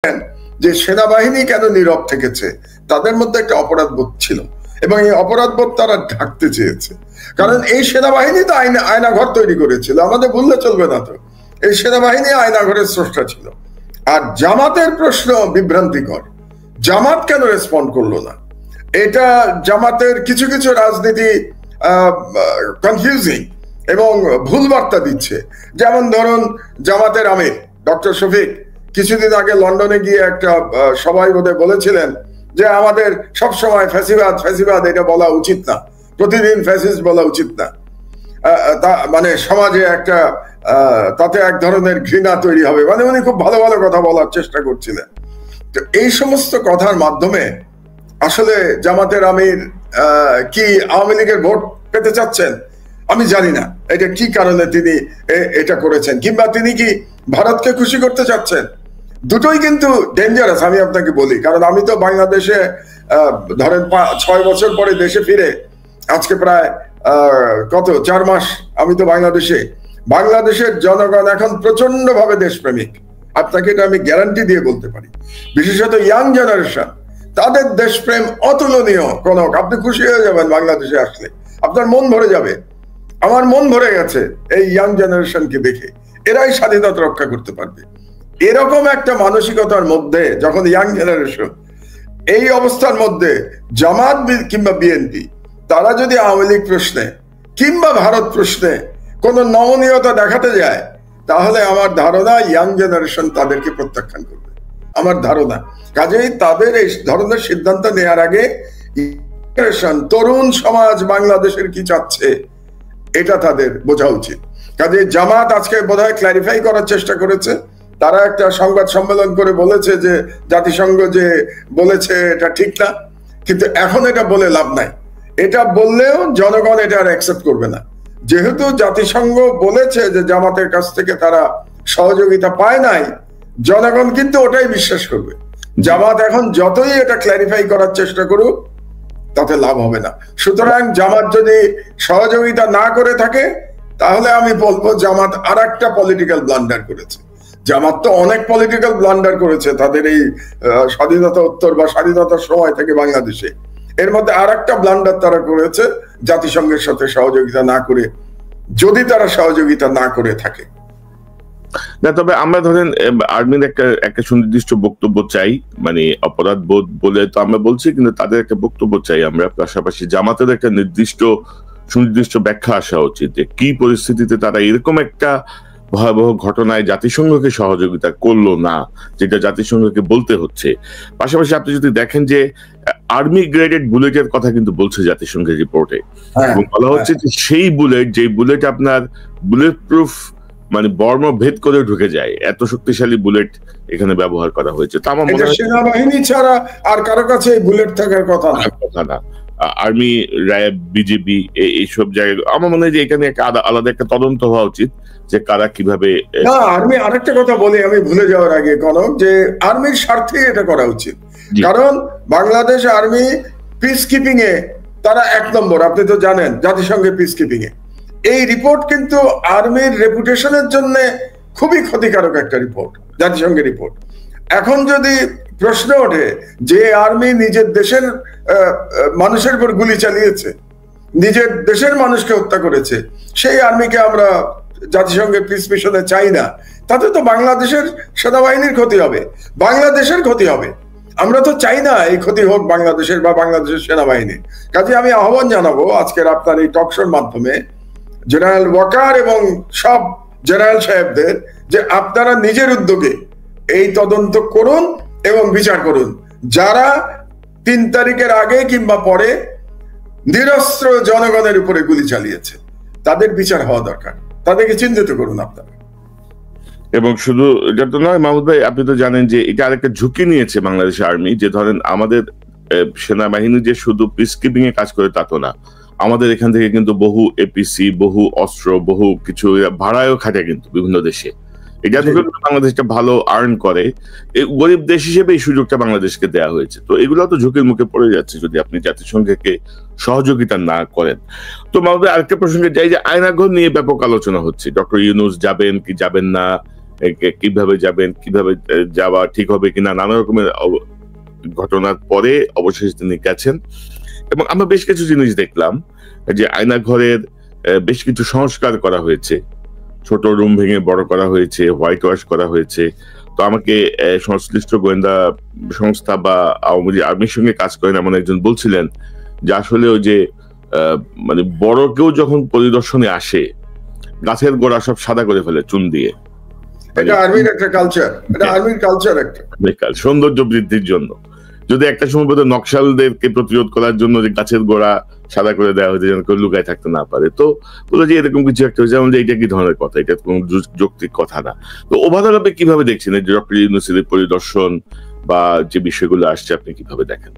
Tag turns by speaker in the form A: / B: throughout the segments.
A: যে সেনাবাহিনী কেন নীরব থেকেছে, তাদের মধ্যে একটা অপরাধ বোধ ছিল এবং এই অপরাধ বোধ তারা ঢাকতে চেয়েছে। কারণ এই সেনাবাহিনী তো আয়নাঘর তৈরি করেছিল, আমাদের ভুললে চলবে না। তো এই সেনাবাহিনী আয়নাঘরের স্রষ্টা ছিল। আর জামাতের প্রশ্ন বিভ্রান্তিকর, জামাত কেন রেসপন্ড করলো না? এটা জামাতের কিছু কিছু রাজনীতি কনফিউজিং এবং ভুল বার্তা দিচ্ছে। যেমন ধরুন জামাতের আমির ডক্টর শফিক কিছুদিন আগে লন্ডনে গিয়ে একটা সবাই বোধহয় বলেছিলেন যে আমাদের সবসময় ফ্যাসিবাদ ফ্যাসিবাদ এটা বলা উচিত না, প্রতিদিন ফ্যাসিস্ট বলা উচিত না, মানে সমাজে একটা তাতে এক ধরনের ঘৃণা তৈরি হবে, মানে উনি খুব ভালো ভালো কথা বলার চেষ্টা করছিলেন। তো এই সমস্ত কথার মাধ্যমে আসলে জামাতের আমির কি আওয়ামী লীগের ভোট পেতে চাচ্ছেন আমি জানি না, এটা কি কারণে তিনি এটা করেছেন, কিংবা তিনি কি ভারতকে খুশি করতে চাচ্ছেন। দুটোই কিন্তু ডেঞ্জারাস, আমি আপনাকে বলি। কারণ আমি তো বাংলাদেশে ধরেন 6 বছর পরে দেশে ফিরে আজকে প্রায় 4 মাস আমি তো বাংলাদেশের জনগণ এখন প্রচন্ড ভাবে দেশপ্রেমিক, আপনাকে এটা আমি গ্যারান্টি দিয়ে বলতে পারি। বিশেষত ইয়াং জেনারেশন, তাদের দেশপ্রেম অতুলনীয়। কনক, আপনি খুশি হয়ে যাবেন বাংলাদেশে আসলে, আপনার মন ভরে যাবে। আমার মন ভরে গেছে এই ইয়াং জেনারেশনকে দেখে। এরাই স্বাধীনতা রক্ষা করতে পারবে। এরকম একটা মানসিকতার মধ্যে যখন ইয়াং জেনারেশন, এই অবস্থার মধ্যে জামাত কিংবা বিএনপি তারা যদি আওয়ামী লীগ প্রশ্নে কিংবা ভারত প্রশ্নে কোনো নমনীয়তা দেখাতে যায়, তাহলে আমার ধারণা ইয়াং জেনারেশন তাদেরকে প্রত্যাখ্যান করবে, আমার ধারণা। কাজেই তাদের এই ধরনের সিদ্ধান্ত নেওয়ার আগে তরুণ সমাজ বাংলাদেশের কি চাচ্ছে এটা তাদের বোঝা উচিত। কাজে জামাত আজকে বোধহয় ক্ল্যারিফাই করার চেষ্টা করেছে। তারা একটা সংবাদ সম্মেলন করে বলেছে যে জাতিসংঘ যে বলেছে এটা ঠিক না, কিন্তু এখন এটা বলে লাভ নাই। এটা বললেও জনগণ এটা আর অ্যাকসেপ্ট করবে না। যেহেতু জাতিসংঘ বলেছে যে জামাতের কাছ থেকে তারা সহযোগিতা পায় নাই, জনগণ কিন্তু ওটাই বিশ্বাস করবে। জামাত এখন যতই এটা ক্ল্যারিফাই করার চেষ্টা করুক, তাতে লাভ হবে না। সুতরাং জামাত যদি সহযোগিতা না করে থাকে, তাহলে আমি বলবো জামাত আর একটা পলিটিক্যাল ব্লান্ডার করেছে। জামাত তো অনেক পলিটিক্যাল ব্লান্ডার করেছে তাদের এই স্বাধীনতা উত্তর বা স্বাধীনতার সময় থেকে বাংলাদেশে। এর মধ্যে আর একটা ব্লান্ডার তারা করেছে জাতিসংঘের সাথে সহযোগিতা না করে, যদি তারা সহযোগিতা না করে থাকে।
B: না, তবে আমরা ধরেন আর্মির একটা সুনির্দিষ্ট বক্তব্য চাই, মানে অপরাধ বোধ বলে তো আমরা বলছি, কিন্তু তাদের একটা বক্তব্য চাই আমরা। পাশাপাশি জামাতের একটা সুনির্দিষ্ট ব্যাখ্যা আসা উচিত যে কি পরিস্থিতিতে তারা এরকম একটা ভয়াবহ ঘটনায় জাতিসংঘকে সহযোগিতা করলো না, যেটা জাতিসংঘকে বলতে হচ্ছে। পাশাপাশি আপনি যদি দেখেন যে আর্মি গ্রেডেড বুলেটের কথা কিন্তু বলছে জাতিসংঘের রিপোর্টে, এবং বলা হচ্ছে যে সেই বুলেট, যে বুলেট আপনার বুলেট প্রুফ, মানে বর্ম ভেদ করে ঢুকে যায়, এত শক্তিশালী বুলেট এখানে ব্যবহার করা হয়েছে। তা আমার মনে হয়
A: সেনাবাহিনী ছাড়া আর কারো কাছে বুলেট থাকার কথা
B: না। আর্মি, র্যাব, বিজেপি এইসব জায়গায় আমার মনে হয় যে এখানে একটা আলাদা একটা তদন্ত হওয়া উচিত যে কারা কিভাবে।
A: না, আর্মি আরেকটা কথা বলি আমি ভুলে যাওয়ার আগে, কনক, যে আর্মির স্বার্থে এটা করা উচিত। কারণ বাংলাদেশ আর্মি পিস কিপিং এ তারা 1 নম্বর, আপনি তো জানেন, জাতিসংঘের পিস কিপিং এ। এই রিপোর্ট কিন্তু আর্মির রেপুটেশনের জন্য খুবই ক্ষতিকারক একটা রিপোর্ট, জাতিসংঘের রিপোর্ট। এখন যদি প্রশ্ন ওঠে যে আর্মি নিজের দেশের মানুষের উপর গুলি চালিয়েছে, নিজের দেশের মানুষকে হত্যা করেছে, সেই আর্মিকে আমরা জাতিসংঘের পিস মিশনে চাই না, তাতে তো বাংলাদেশের সেনাবাহিনীর ক্ষতি হবে, বাংলাদেশের ক্ষতি হবে। আমরা তো চাই না এই ক্ষতি হোক বাংলাদেশের বা বাংলাদেশের সেনাবাহিনীর। কাজে আমি আহ্বান জানাবো আজকের আপনার এই টকশোর মাধ্যমে জেনারেল ওয়াকার এবং সব জেনারেল সাহেবদের যে আপনারা নিজের উদ্যোগে এই তদন্ত করুন এবং বিচার করুন। যারা 3 তারিখের আগে কিংবা পরে নিরস্ত্র জনগণের উপরে গুলি চালিয়েছে, তাদের বিচার হওয়া দরকার। তাদেরকে চিহ্নিত করুন আপনারা।
B: এবং শুধু এটা তো নয় মাহমুদ ভাই, আপনি তো জানেন যে এটা আরেকটা ঝুঁকি নিয়েছে বাংলাদেশ আর্মি, যে ধরেন আমাদের সেনাবাহিনী যে শুধু পিস কিপিং এ কাজ করে তা তো না, আমাদের এখান থেকে কিন্তু বহু এপিসি, বহু অস্ত্র, বহু কিছু ভাড়ায়ও খাটে কিন্তু বিভিন্ন দেশে। এটা থেকে বাংলাদেশটা ভালো আর্ন করে, গরিব দেশ হিসেবে এই সুযোগটা বাংলাদেশকে দেওয়া হয়েছে। তো এগুলো তো ঝুঁকির মুখে পড়ে যাচ্ছে যদি আপনি জাতিসংঘকে সহযোগিতা না করেন। তো মাহমুদ ভাই, আরেকটা প্রসঙ্গে যাই যে আয়নাঘর নিয়ে ব্যাপক আলোচনা হচ্ছে, ডক্টর ইউনূস যাবেন কি যাবেন না, কিভাবে যাবেন, কিভাবে যাওয়া ঠিক হবে কিনা, নানা রকমের ঘটনার পরে অবশেষে তিনি গেছেন। এবং আমরা বেশ কিছু জিনিস দেখলাম যে আয়নাঘরের বেশ কিছু সংস্কার করা হয়েছে, ছোট রুম ভেঙে বড় করা হয়েছে, হোয়াইট ওয়াশ করা হয়েছে। তো আমাকে সংশ্লিষ্ট গোয়েন্দা সংস্থা বা আওয়ামী আর্মির সঙ্গে কাজ করেন এমন একজন বলছিলেন যে আসলে ওই যে মানে বড় কেউ যখন পরিদর্শনে আসে গাছের গোড়া সব সাদা করে ফেলে চুন দিয়ে।
A: এটা আর্মির একটা কালচার, এটা আর্মির কালচার একটা
B: সৌন্দর্য বৃদ্ধির জন্য। যদি একটা সময় বোধ নকশালদেরকে প্রতিরোধ করার জন্য যে গাছের গোড়া সাদা করে দেওয়া হয়েছে যেন কেউ লুকায় থাকতে না পারে, তো বলে যে এরকম কিছু একটা হয়েছে, যেমন এটা কি ধরনের কথা, এটা কোন যৌক্তিক কথা না। তো ওভারঅল আপনি কিভাবে দেখছেন এই ডক্টর ইউনূসের পরিদর্শন বা যে বিষয়গুলো আসছে আপনি কিভাবে দেখেন?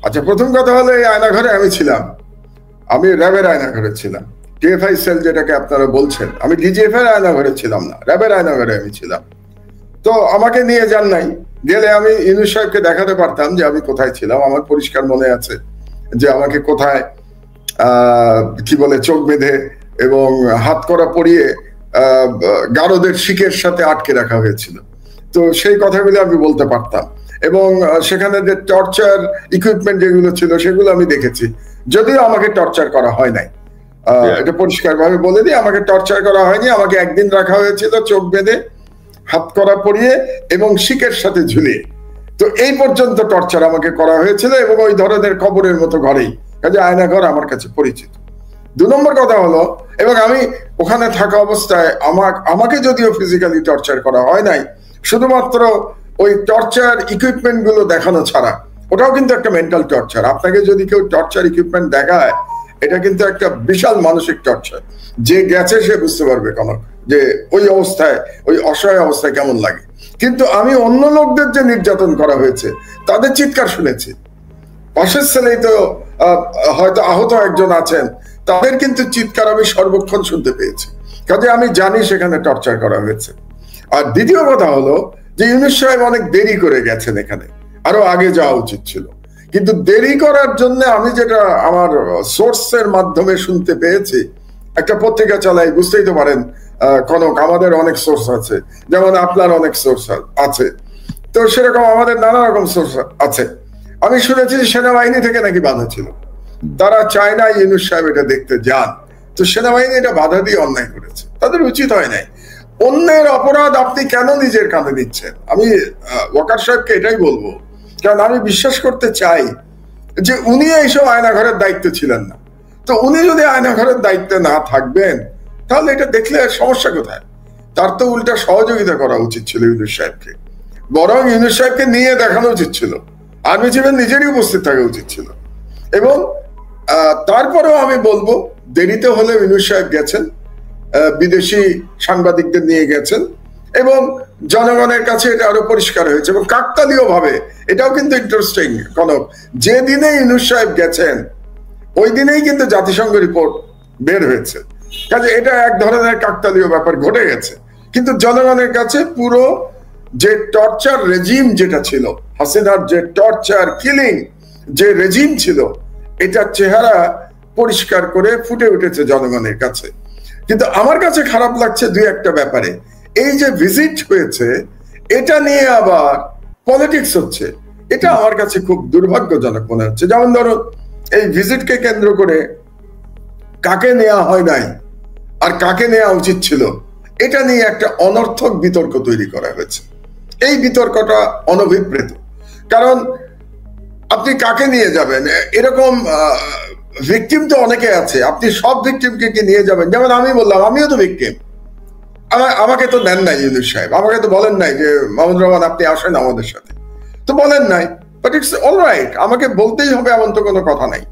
A: আচ্ছা, প্রথম কথা হলো এই আয়নাঘরে আমি ছিলাম, আমি র্যাবের আয়নাঘরে ছিলাম। টিএফআই সেল যেটাকে আপনারা বলছেন, আমি ডিজিএফ এর আয়নাঘরে ছিলাম না, র্যাবের আয়নাঘরে আমি ছিলাম। তো আমাকে নিয়ে যান নাই, গেলে আমি ইউনূস সাহেবকে দেখাতে পারতাম যে আমি কোথায় ছিলাম। আমার পরিষ্কার মনে আছে যে আমাকে কোথায় কি বলে চোখ বেঁধে এবং হাত করা পরিয়ে গারদের শিকের সাথে আটকে রাখা হয়েছিল। তো সেই কথাগুলো আমি বলতে পারতাম, এবং সেখানে যে টর্চার ইকুইপমেন্ট যেগুলো ছিল সেগুলো আমি দেখেছি, যদিও আমাকে টর্চার করা হয় নাই। এটা পরিষ্কার ভাবে বলে দিই, আমাকে টর্চার করা হয়নি। আমাকে একদিন রাখা হয়েছিল চোখ বেঁধে, হাত করা পরিয়ে এবং শিকের সাথে ঝুলিয়ে। তো এই পর্যন্ত টর্চার আমাকে করা হয়েছিল, এবং ওই ধরনের কবরের মতো ঘরেই, কাজে আয়নাঘর আমার কাছে পরিচিত। 2 নম্বর কথা হলো, এবং আমি ওখানে থাকা অবস্থায় আমাকে যদিও ফিজিক্যালি টর্চার করা হয় নাই, শুধুমাত্র ওই টর্চার ইকুইপমেন্ট গুলো দেখানো ছাড়া, ওটাও কিন্তু একটা মেন্টাল টর্চার। আপনাকে যদি কেউ টর্চার ইকুইপমেন্ট দেখায়, এটা কিন্তু একটা বিশাল মানসিক টর্চার। যে গেছে সে বুঝতে পারবে কনক যে ওই অবস্থায়, ওই অসহায় অবস্থায় কেমন লাগে। কিন্তু আমি অন্য লোকদের যে নির্যাতন করা হয়েছে তাদের চিৎকার শুনেছি। পাশের ছেলেই তো হয়তো আহত একজন আছেন, তাদের কিন্তু চিৎকার আমি সর্বক্ষণ শুনতে পেয়েছি। কাজে আমি জানি সেখানে টর্চার করা হয়েছে। আর দ্বিতীয় কথা হলো যে ইউনূস সাহেব অনেক দেরি করে গেছেন, এখানে আরো আগে যাওয়া উচিত ছিল। কিন্তু দেরি করার জন্য আমি যেটা আমার সোর্সের মাধ্যমে শুনতে পেয়েছি, একটা পত্রিকা চালাই, বুঝতেই তো পারেন কনক, আমাদের অনেক সোর্স আছে, যেমন আপনার অনেক সোর্স আছে, তো সেরকম আমাদের নানা রকম সোর্স আছে। আমি শুনেছি সেনাবাহিনী থেকে নাকি বাধা ছিল, তারা চায় না ইউনূস সাহেব এটা দেখতে যান। তো সেনাবাহিনী এটা বাধা দিয়ে অন্যায় করেছে, তাদের উচিত হয় নাই। অন্যের অপরাধ আপনি কেন নিজের কাঁধে নিচ্ছেন? আমি ওয়াকার সাহেবকে এটাই বলবো, কারণ আমি বিশ্বাস করতে চাই যে উনি এইসব আয়নাঘরের দায়িত্ব ছিলেন না। তো উনি যদি আয়নাঘরের দায়িত্বে না থাকবেন, তাহলে এটা দেখলে সমস্যা কোথায়? তার তো উল্টা সহযোগিতা করা উচিত ছিল ইউনূস সাহেবকে, বরং ইউনূস সাহেবকে নিয়ে দেখানো উচিত ছিল, আর্মি চিফের নিজেরই উপস্থিত থাকা উচিত ছিল। এবং তারপরেও আমি বলবো, দেরিতে হলেও ইউনূস সাহেব গেছেন, বিদেশি সাংবাদিকদের নিয়ে গেছেন, এবং জনগণের কাছে এটা আরো পরিষ্কার হয়েছে। এবং কাকতালীয় ভাবে, এটাও কিন্তু ইন্টারেস্টিং কনক, যে দিনে ইউনূস সাহেব গেছেন ওই দিনেই কিন্তু জাতিসংঘ রিপোর্ট বের হয়েছে। কাজে এটা এক ধরনের কাকতালীয় ব্যাপার ঘটে গেছে। কিন্তু জনগণের কাছে পুরো যে টর্চার রেজিম যেটা ছিল, হাসিনার যে টর্চার কিলিং যে রেজিম ছিল, এটার চেহারা পরিষ্কার করে ফুটে উঠেছে জনগণের কাছে। কিন্তু আমার কাছে খারাপ লাগছে 2-1টা ব্যাপারে। এই যে ভিজিট হয়েছে, এটা নিয়ে আবার পলিটিক্স হচ্ছে, এটা আমার কাছে খুব দুর্ভাগ্যজনক মনে হচ্ছে। যেমন ধরুন, এই ভিজিটকে কেন্দ্র করে কাকে নেওয়া হয় নাই আর কাকে নেওয়া উচিত ছিল, এটা নিয়ে একটা অনর্থক বিতর্ক তৈরি করা হয়েছে। এই বিতর্কটা অনভিপ্রেত, কারণ আপনি কাকে নিয়ে যাবেন? এরকম ভিকটিম তো অনেকে আছে, আপনি সব ভিকটিমকে কি নিয়ে যাবেন? যেমন আমি বললাম, আমিও তো ভিকটিম, আমাকে তো দেন নাই ইউনূস সাহেব, আমাকে তো বলেন নাই যে মাহমুদুর রহমান আপনি আসেন আমাদের সাথে, তো বলেন নাই। বাট ইটস অলরাইট, আমাকে বলতেই হবে এমন তো কোনো কথা নাই।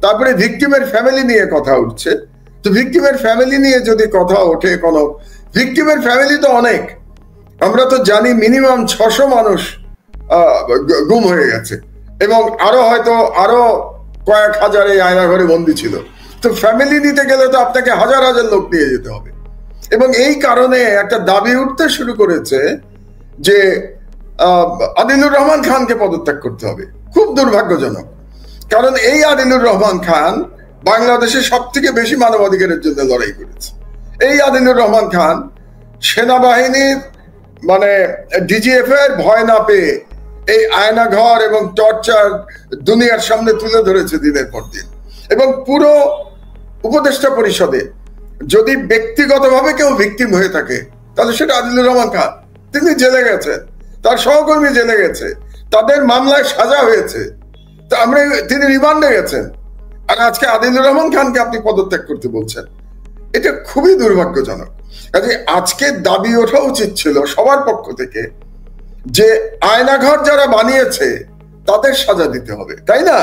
A: তারপরে ভিকটিমের ফ্যামিলি নিয়ে কথা উঠছে, তো ভিকটিমের ফ্যামিলি নিয়ে যদি কথা ওঠে, কোনো ভিকটিমের ফ্যামিলি তো অনেক, আমরা তো জানি মিনিমাম 600 মানুষ গুম হয়ে গেছে, এবং আরো কয়েক হাজার এই আয়নাঘরে বন্দী ছিল। তো ফ্যামিলি নিতে গেলে তো আপনাকে হাজার হাজার লোক নিয়ে যেতে হবে। এবং এই কারণে একটা দাবি উঠতে শুরু করেছে যে আদিলুর রহমান খানকে পদত্যাগ করতে হবে। খুব দুর্ভাগ্যজনক, কারণ এই আদিলুর রহমান খান বাংলাদেশে সব থেকে বেশি মানবাধিকারের জন্য লড়াই করেছে। এই আদিলুর রহমান খান সেনাবাহিনীর মানে ডিজিএফ এর ভয় না পেয়ে এই আয়নাঘর এবং টর্চার দুনিয়ার সামনে তুলে ধরেছে দিনের পর দিন। এবং পুরো উপদেষ্টা পরিষদে যদি ব্যক্তিগতভাবে কেউ ভিকটিম হয়ে থাকে তাহলে সেটা আদিলুর রহমান খান। তিনি জেলে গেছেন, তার সহকর্মী জেলে গেছে, তাদের মামলায় সাজা হয়েছে, তা আমরা তিনি রিমান্ডে গেছেন, আর আজকে আদিলুর রহমান খানকে আপনি পদত্যাগ করতে বলছেন। এটা খুবই দুর্ভাগ্যজনক। কাজে আজকে দাবি ওঠা উচিত ছিল সবার পক্ষ থেকে যে আয়নাঘর যারা বানিয়েছে তাদের সাজা দিতে হবে, তাই না?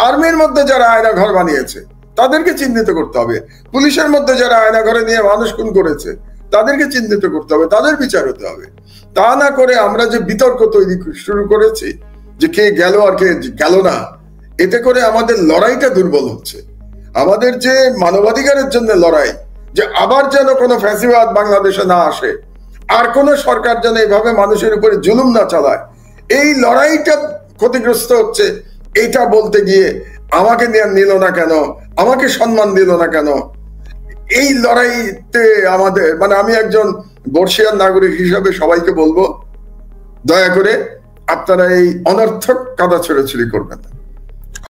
A: আর্মির মধ্যে যারা আয়নাঘর বানিয়েছে তাদেরকে চিহ্নিত করতে হবে, পুলিশের মধ্যে যারা আয়নাঘরে নিয়ে মানুষ খুন করেছে তাদেরকে চিহ্নিত করতে হবে, তাদের বিচার হতে হবে। তা না করে আমরা যে বিতর্ক তৈরি শুরু করেছি যে কে গেল আর কে গেল না, এতে করে আমাদের লড়াইটা দুর্বল হচ্ছে। আমাদের যে মানবাধিকারের জন্য লড়াই, যে আবার যেন কোনো ফ্যাসিবাদ বাংলাদেশে না আসে, আর কোন সরকার যেন এভাবে মানুষের উপরে জুলুম না চালায়, এই লড়াইটা ক্ষতিগ্রস্ত হচ্ছে। এইটা বলতে গিয়ে আমাকে নিল না কেন, আমাকে সম্মান দিল না কেন, এই লড়াইতে আমাদের মানে আমি একজন বর্ষিয়ান নাগরিক হিসাবে সবাইকে বলবো, দয়া করে আপনারা এই অনর্থক কাদা ছেড়াছড়ি করবেন না।